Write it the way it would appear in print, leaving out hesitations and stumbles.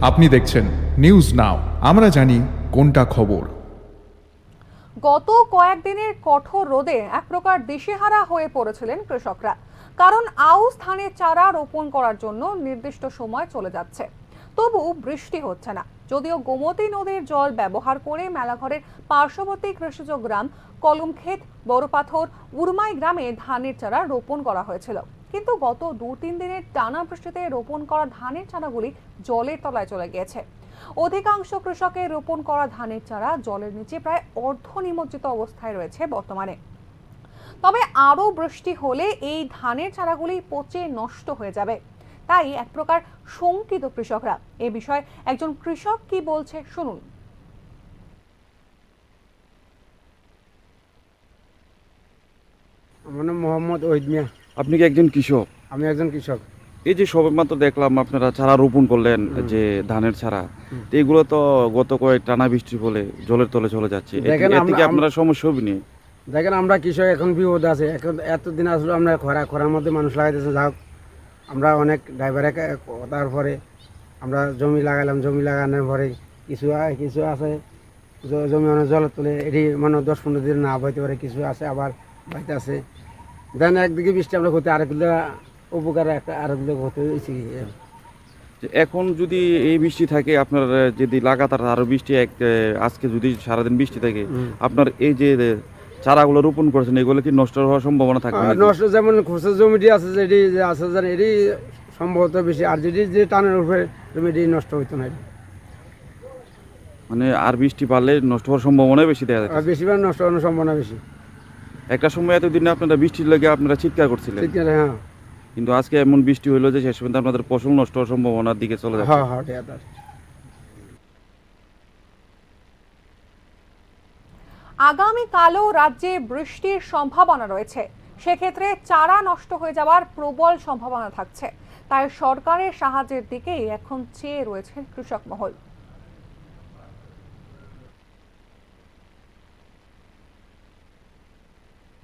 আপনি দেখছেন news now, আমরা জানি কোনটা খবর। গত কয়েকদিনের কঠোর রোদে এক প্রকার দিশেহারা হয়ে পড়েছিলেন কৃষকরা, কারণ আউশ ধানের চারা রোপণ করার জন্য নির্দিষ্ট সময় চলে যাচ্ছে, তবু বৃষ্টি হচ্ছে না। যদিও গোমতী নদীর জল ব্যবহার করে মেলাঘরের পার্শ্ববর্তী কৃষিজ গ্রাম কলমক্ষেত, বড়পাথর, উরমাই গ্রামে ধানের চারা রোপণ করা হয়েছিল, কিন্তু গত 2-3 দিনের টানা বৃষ্টিতে রোপণ করা ধানের চারাগুলি জলের তলায় চলে গিয়েছে। অধিকাংশ কৃষকের রোপণ করা ধানের চারা জলের নিচে প্রায় অর্ধ নিমজ্জিত অবস্থায় রয়েছে বর্তমানে। তবে আরো বৃষ্টি হলে এই ধানের চারাগুলি পচে নষ্ট হয়ে যাবে, তাই এক প্রকার শঙ্কিত কৃষকরা। এ বিষয়ে একজন কৃষক কি বলছে শুনুন। আমার নাম মোহাম্মদ ওহিদ মিয়া। আপনি কি একজন কৃষক? আমি একজন কৃষক। এই যে সবেমাত্র দেখলাম আপনারা চারা রোপণ করলেন, যে ধানের চারা, তো এগুলো তো গত কয়েক টানা বৃষ্টির ফলে জলের তলে চলে যাচ্ছে। এতে কি আপনারা সমস্যা হবে না? দেখেন, আমরা কৃষক এখন বিপদ আছে। এখন এতদিন আসলে আমরা খরার মধ্যে মানুষ লাগাইতেছে, যাক আমরা অনেক ড্রাইভারে তারপরে আমরা জমি লাগালাম। জমি লাগানোর পরে কিছু আছে জমি অনেক জলের তোলে, এটি মানে 10-15 দিন না বইতে পারে, কিছু আছে আবার বাইতে আছে। দেন একদিকে বৃষ্টি আমরা ক্ষতি, আরেকদিকে উপকার, আরেকদিকে ক্ষতি হয়েছে। এখন যদি এই বৃষ্টি থাকে, আপনার যদি লাগাতার আরো বৃষ্টি আজকে যদি সারাদিন বৃষ্টি থাকে, আপনার এই যে চারাগুলো রোপণ করেছেন এগুলো কি নষ্ট হওয়ার সম্ভাবনা থাকবে? নষ্ট, যেমন খোসা জমিটি আছে যেটি আছে এটি সম্ভবত বেশি, আর যেটি যে টানের উপরে জমিটি নষ্ট হইতো না। মানে আর বৃষ্টি পারলে নষ্ট হওয়ার সম্ভাবনা বেশি দেখা যায়, বেশিরভাগ নষ্ট হওয়ার সম্ভাবনা বেশি। একটা সময় এতদিনে আপনারা বৃষ্টির লেগে আপনারা চিৎকার করছিলেন, হ্যাঁ, কিন্তু আজকে এমন বৃষ্টি হলো যে শেষ পর্যন্ত আপনাদের ফসল নষ্ট হওয়ার সম্ভাবনার দিকে চলে যাচ্ছে। হ্যাঁ। আগামীকালও রাজ্যে বৃষ্টির সম্ভাবনা রয়েছে, সেক্ষেত্রে চারা নষ্ট হয়ে যাওয়ার প্রবল সম্ভাবনা থাকছে। তাই সরকারের সাহায্যের দিকেই এখন চেয়ে রয়েছে কৃষক মহল।